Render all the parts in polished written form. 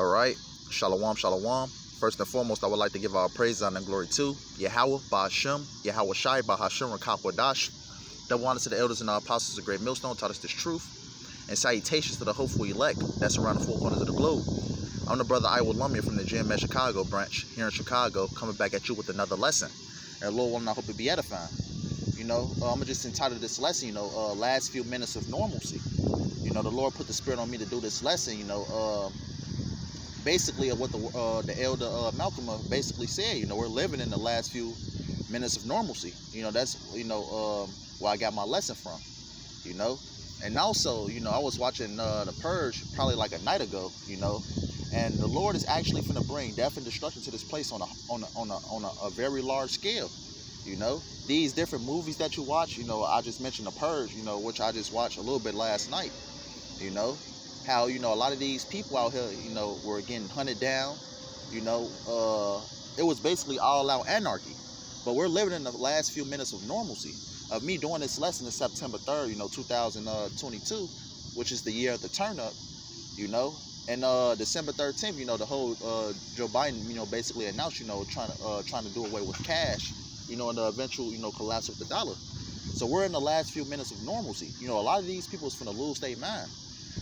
All right, shalom, shalom. First and foremost, I would like to give our praise, honor, and glory to Yahweh, Ba'ashem, Yahweh Shai, Bahashem, Rakakwadash. Double honor to the elders and our apostles of Great Millstone, taught us this truth. And salutations to the hopeful elect that's around the four corners of the globe. I'm the brother Iowa Lumia from the GMS Chicago branch here in Chicago, coming back at you with another lesson. And Lord willing, I hope it be edifying. I'm going to just entitle this lesson, last few minutes of normalcy. The Lord put the spirit on me to do this lesson, basically of what the elder Malcolm basically said. We're living in the last few minutes of normalcy. That's where I got my lesson from. And also, I was watching The Purge probably like a night ago. And the Lord is actually finna bring death and destruction to this place on a very large scale. These different movies that you watch. I just mentioned The Purge. Which I just watched a little bit last night. How a lot of these people out here, were getting hunted down. It was basically all out anarchy. But we're living in the last few minutes of normalcy. Of me doing this lesson is September 3rd, 2022, which is the year of the turn up. And December 13th, the whole Joe Biden, basically announced, trying to do away with cash, and the eventual, collapse of the dollar. So we're in the last few minutes of normalcy. A lot of these people is finna lose their mind.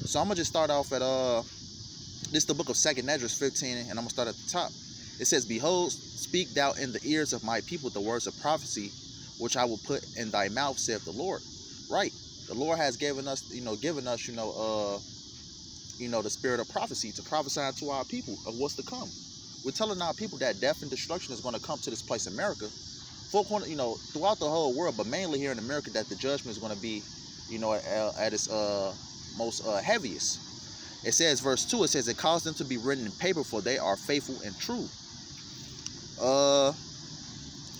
So I'm gonna just start off at this is the book of 2nd Esdras 15, and I'm gonna start at the top. It says, "Behold, speak thou in the ears of my people the words of prophecy, which I will put in thy mouth, saith the Lord." Right. The Lord has given us, the spirit of prophecy to prophesy to our people of what's to come. We're telling our people that death and destruction is going to come to this place, America. Throughout the whole world, but mainly here in America, that the judgment is going to be, at its most heaviest. It says, verse 2, it says, "It caused them to be written in paper, for they are faithful and true."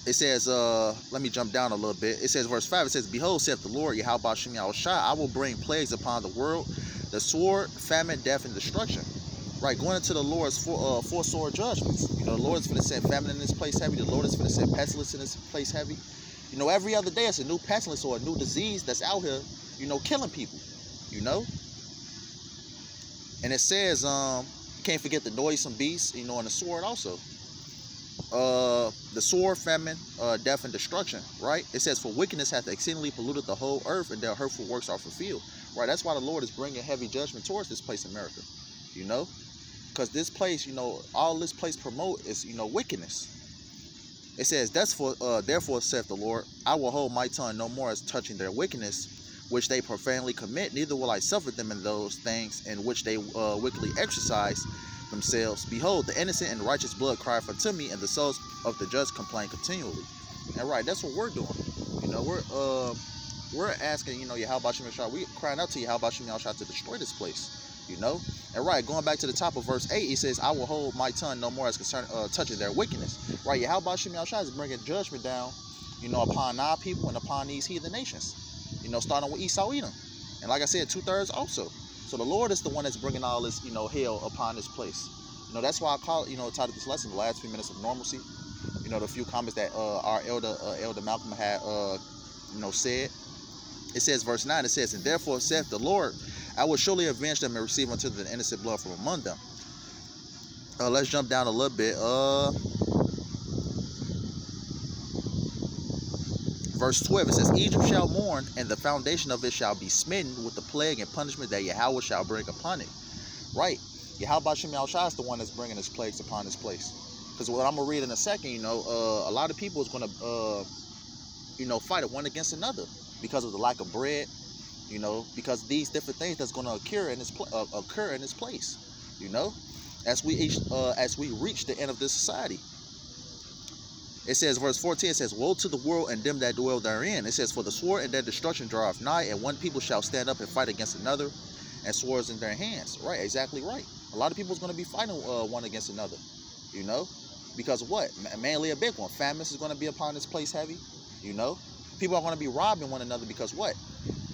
It says, let me jump down a little bit. It says, verse 5, it says, "Behold, saith the Lord, Yahweh Ba'ashem Yahweh Shai, I will bring plagues upon the world, the sword, famine, death, and destruction." Right, going into the Lord's four sword judgments. The Lord is going to send famine in this place heavy. The Lord is going to send pestilence in this place heavy. Every other day it's a new pestilence or a new disease that's out here, killing people. And it says, you can't forget the noisome beast, and the sword also. The sword, famine, death, and destruction, right? It says, "For wickedness hath exceedingly polluted the whole earth, and their hurtful works are fulfilled." Right, that's why the Lord is bringing heavy judgment towards this place, America. Because this place, all this place promote is, wickedness. It says, "Therefore saith the Lord, I will hold my tongue no more as touching their wickedness, which they profanely commit, neither will I suffer them in those things in which they wickedly exercise themselves. Behold, the innocent and righteous blood crieth unto me, and the souls of the just complain continually." And right, that's what we're doing. We're asking, Yahweh Ba'ashem Yahweh Shai, we crying out to Yahweh Ba'ashem Yahweh Shai to destroy this place. And right, going back to the top of verse 8, it says, "I will hold my tongue no more as concerned touching their wickedness." Right, Yahweh Ba'ashem Yahweh Shai is bringing judgment down, upon our people and upon these heathen nations. Starting with Esau, Edom. And like I said, 2/3 also. So the Lord is the one that's bringing all this, hell upon this place. That's why I call it, titled this lesson, "The Last Few Minutes of Normalcy." The few comments that our elder Malcolm had, said. It says, verse 9, it says, "And therefore saith the Lord, I will surely avenge them and receive unto them the innocent blood from among them." Let's jump down a little bit. Verse 12, it says, "Egypt shall mourn, and the foundation of it shall be smitten with the plague and punishment that Yahweh shall bring upon it." Right. Yahweh Ba'ashem Yahweh Shai is the one that's bringing his plagues upon this place. Because what I'm going to read in a second, a lot of people is going to, fight one against another because of the lack of bread, because these different things that's going to occur in this place, as we reach the end of this society. It says, verse 14, it says, "Woe to the world and them that dwell therein." It says, "For the sword and their destruction draweth nigh, and one people shall stand up and fight against another, and swords in their hands." Right, exactly right. A lot of people is going to be fighting one against another, because of what? Mainly a big one. Famine is going to be upon this place heavy, People are going to be robbing one another because what?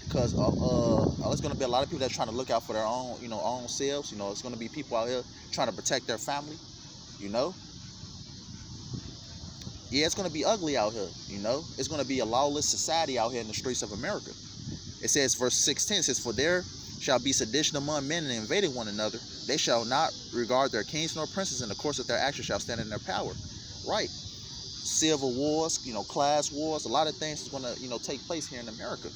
Because there's going to be a lot of people that's trying to look out for their own, own selves. It's going to be people out here trying to protect their family, Yeah, it's going to be ugly out here, It's going to be a lawless society out here in the streets of America. It says, verse 16, it says, "For there shall be sedition among men and invading one another. They shall not regard their kings nor princes, and the course of their actions shall stand in their power. Right. Civil wars, class wars, a lot of things is going to, take place here in America.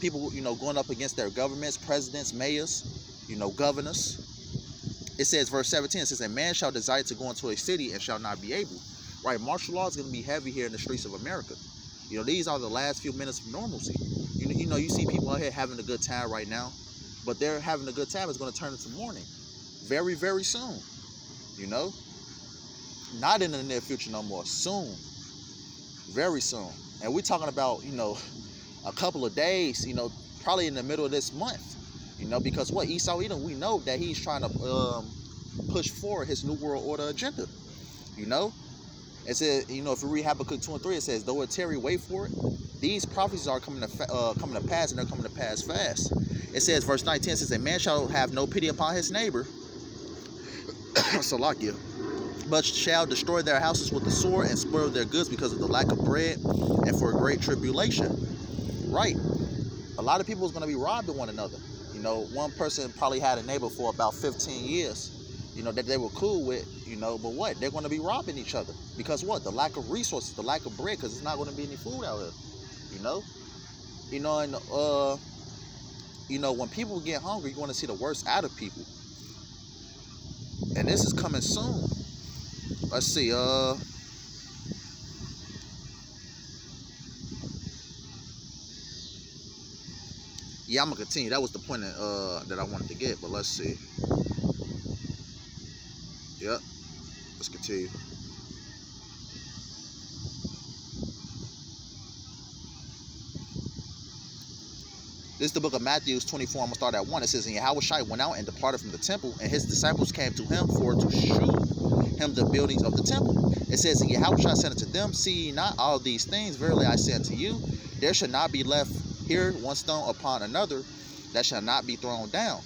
People, going up against their governments, presidents, mayors, governors. It says, verse 17, it says, a man shall desire to go into a city and shall not be able. Right, martial law is going to be heavy here in the streets of America. These are the last few minutes of normalcy. You see people out here having a good time right now, but they're having a good time is going to turn into mourning very, very soon. Not in the near future no more. Soon, very soon. And we're talking about, a couple of days, probably in the middle of this month. Because what Esau Edom, we know that he's trying to push forward his New World Order agenda. It says, if you read Habakkuk 2 and 3, it says, though it tarry, wait for it. These prophecies are coming to pass, and they're coming to pass fast. It says, verse 19, it says, a man shall have no pity upon his neighbor, Salakia, but shall destroy their houses with the sword and spoil their goods because of the lack of bread and for a great tribulation. Right. A lot of people is going to be robbed of one another. One person probably had a neighbor for about 15 years, that they were cool with, but what? They're going to be robbing each other. Because what? The lack of resources, the lack of bread, because there's not going to be any food out there, and, when people get hungry, you want to see the worst out of people. And this is coming soon. Let's see, yeah, I'm going to continue. That was the point that I wanted to get, but let's see. Yep. Let's continue. This is the book of Matthew 24. I'm going to start at 1. It says, and Yahushua went out and departed from the temple, and his disciples came to him for to shew him the buildings of the temple. It says, and Yahushua said unto them, see ye not all these things? Verily I say unto you, there shall not be left here one stone upon another that shall not be thrown down.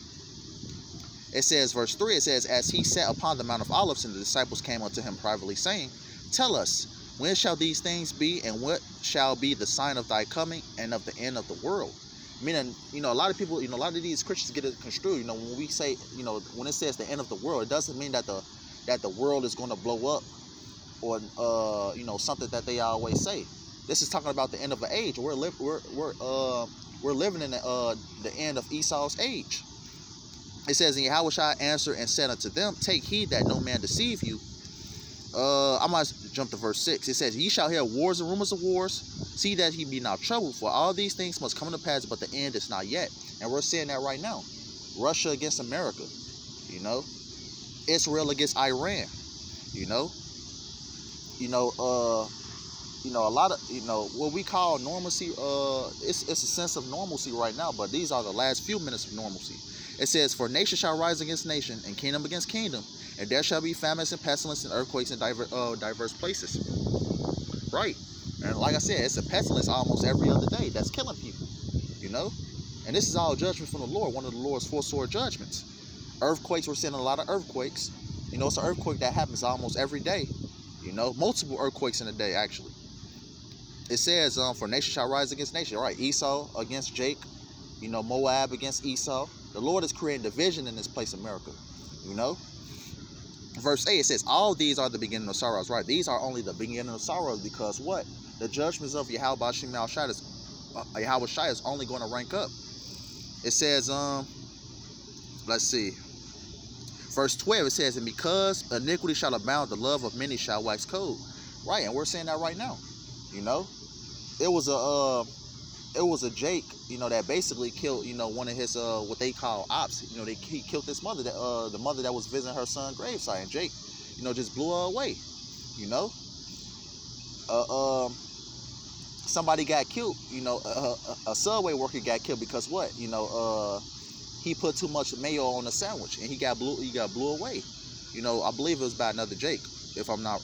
It says, verse 3, it says, as he sat upon the Mount of Olives, and the disciples came unto him privately, saying, tell us, when shall these things be, and what shall be the sign of thy coming and of the end of the world? Meaning, a lot of people, a lot of these Christians get it construed. When we say, when it says the end of the world, it doesn't mean that the world is going to blow up, or something that they always say. This is talking about the end of an age. We're living in the end of Esau's age. It says, and Yahushua answered and said unto them, take heed that no man deceive you. I might jump to verse 6. It says, ye shall hear wars and rumors of wars. See that he be not troubled, for all these things must come to pass, but the end is not yet. And we're seeing that right now. Russia against America, Israel against Iran, a lot of, what we call normalcy, it's a sense of normalcy right now, but these are the last few minutes of normalcy. It says, for nation shall rise against nation, and kingdom against kingdom, and there shall be famines and pestilence and earthquakes in diverse places. Right. And like I said, it's a pestilence almost every other day that's killing people, And this is all judgment from the Lord, one of the Lord's four sword judgments. Earthquakes, we're seeing a lot of earthquakes. It's an earthquake that happens almost every day, multiple earthquakes in a day, actually. It says, for nation shall rise against nation. Right. Esau against Jacob, Moab against Esau. The Lord is creating division in this place, America, Verse 8, it says, all these are the beginning of sorrows. Right. These are only the beginning of sorrows, because what? The judgments of Yahushua is only going to rank up. It says, let's see. Verse 12, it says, and because iniquity shall abound, the love of many shall wax cold. Right. And we're saying that right now. It was a Jake, that basically killed, one of his, what they call ops. He killed this mother, the mother that was visiting her son's gravesite, and Jake, just blew her away, somebody got killed, a subway worker got killed because what, he put too much mayo on the sandwich, and he got blew away. I believe it was by another Jake, if I'm not,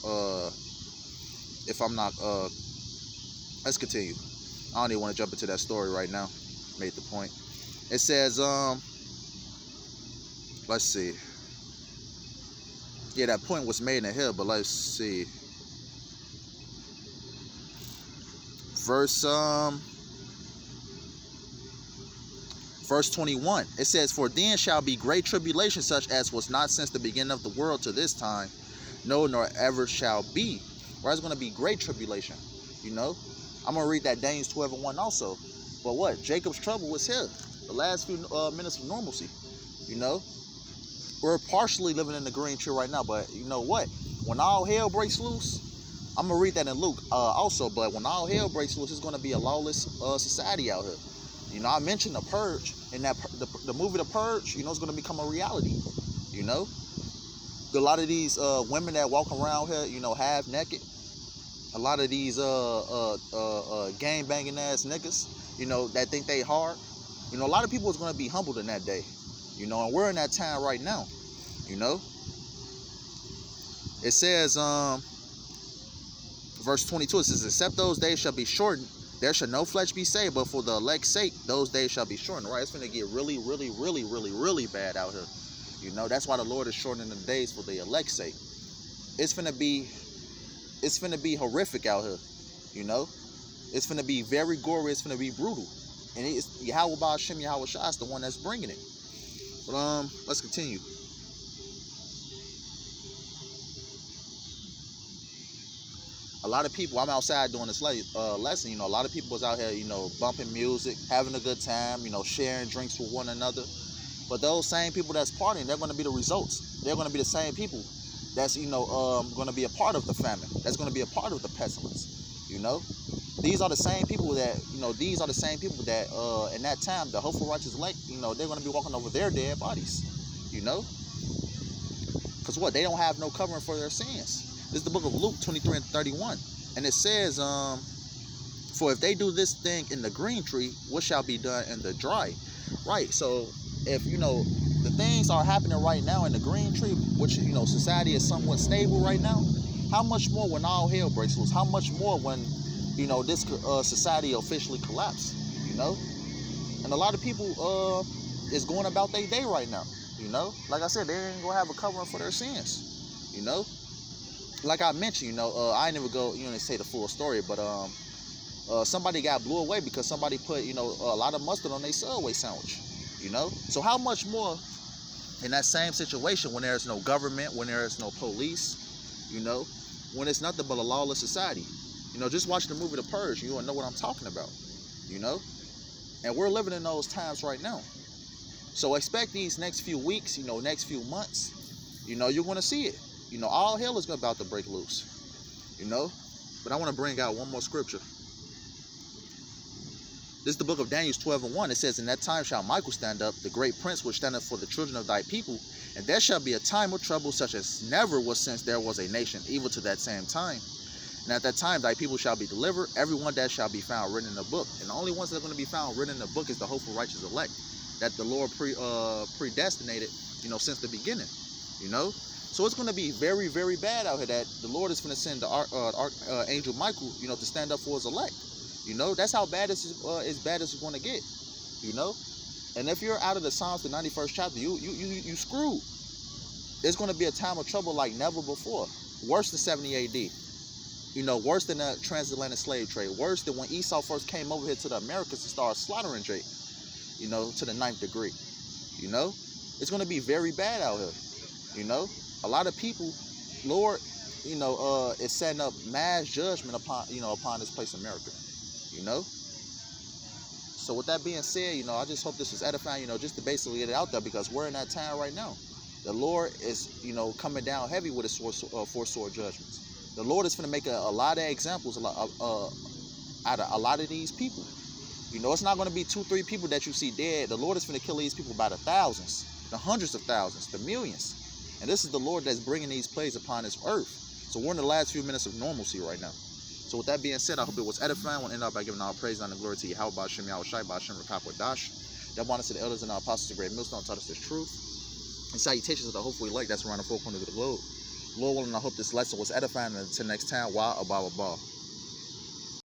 let's continue. I don't even want to jump into that story right now. Made the point. It says, let's see. Yeah, that point was made in the hill, but let's see. Verse Verse 21, it says, for then shall be great tribulation, such as was not since the beginning of the world to this time, no, nor ever shall be. Right? It's going to be great tribulation. You know, I'm going to read that Daniel 12:1 also. But what? Jacob's trouble was here. The last few minutes of normalcy. You know, we're partially living in the green tree right now, but you know what? When all hell breaks loose, I'm going to read that in Luke also, but when all hell breaks loose, it's going to be a lawless society out here. You know, I mentioned The Purge, and that the movie The Purge, you know, it's going to become a reality. You know, a lot of these women that walk around here, you know, half naked, a lot of these gang banging ass niggas, you know, that think they hard. You know, a lot of people is going to be humbled in that day. You know, and we're in that time right now. You know, it says, verse 22, it says, except those days shall be shortened, there shall no flesh be saved, but for the elect's sake, those days shall be shortened. Right? It's going to get really, really, really, really, really bad out here. You know, that's why the Lord is shortening the days for the elect's sake. It's going to be horrific out here. You know, it's going to be very gory. It's going to be brutal. And it's Yahweh Ba'Shem Yahweh Shai is the one that's bringing it. But let's continue. A lot of people, I'm outside doing this lesson, you know, a lot of people was out here, you know, bumping music, having a good time, you know, sharing drinks with one another. But those same people that's partying, they're going to be the results. They're going to be the same people that's, you know, going to be a part of the famine. That's going to be a part of the pestilence, you know. These are the same people that, you know, in that time, the hopeful righteous elect, you know, they're going to be walking over their dead bodies, you know. Because what? They don't have no covering for their sins. This is the book of Luke 23:31. And it says, for if they do this thing in the green tree, what shall be done in the dry? Right. So if, you know, the things are happening right now in the green tree, which, you know, society is somewhat stable right now, how much more when all hell breaks loose? How much more when, you know, this society officially collapse, you know? And a lot of people is going about their day right now, you know? Like I said, they ain't going to have a covering for their sins, you know? Like I mentioned, you know, I ain't never go, you know, say the full story, but somebody got blew away because somebody put, you know, a lot of mustard on their Subway sandwich, you know? So how much more in that same situation when there's no government, when there is no police, you know, when it's nothing but a lawless society? You know, just watch the movie The Purge, you will know what I'm talking about, you know? And we're living in those times right now. So expect these next few weeks, you know, next few months, you know, you're going to see it. You know, all hell is about to break loose, you know? But I want to bring out one more scripture. This is the book of Daniel 12:1. It says, in that time shall Michael stand up, the great prince which standeth for the children of thy people, and there shall be a time of trouble such as never was since there was a nation, even to that same time. And at that time thy people shall be delivered, everyone that shall be found written in the book. And the only ones that are going to be found written in the book is the hopeful righteous elect that the Lord predestinated, you know, since the beginning, you know? So it's going to be very, very bad out here that the Lord is going to send the angel Michael, you know, to stand up for his elect. You know, that's how bad this is, as bad as it's going to get, you know? And if you're out of the Psalms, the 91st chapter, you screwed. There's going to be a time of trouble like never before. Worse than 70 AD. You know, worse than the transatlantic slave trade. Worse than when Esau first came over here to the Americas and started slaughtering Jake, you know, to the 9th degree. You know? It's going to be very bad out here, you know? A lot of people, Lord, you know, is setting up mass judgment upon this place, America, you know? So with that being said, you know, I just hope this is edifying, you know, just to basically get it out there, because we're in that time right now. The Lord is, you know, coming down heavy with his four sword judgments. The Lord is going to make a lot of examples out of a lot of these people. You know, it's not going to be 2-3 people that you see dead. The Lord is going to kill these people by the thousands, the hundreds of thousands, the millions. And this is the Lord that's bringing these plagues upon this earth. So we're in the last few minutes of normalcy right now. So with that being said, I hope it was edifying. I want to end up by giving all praise and glory to Yahweh Ba'Shem Yahweh Shai Ba'Shem Rakakwa Dash. That wanted to the elders and our apostles, the great millstone, taught us this truth. And salutations to the hopefully elect that's around the four corners of the globe. Lord willing, I hope this lesson was edifying. And until next time, Wa Abba Abba.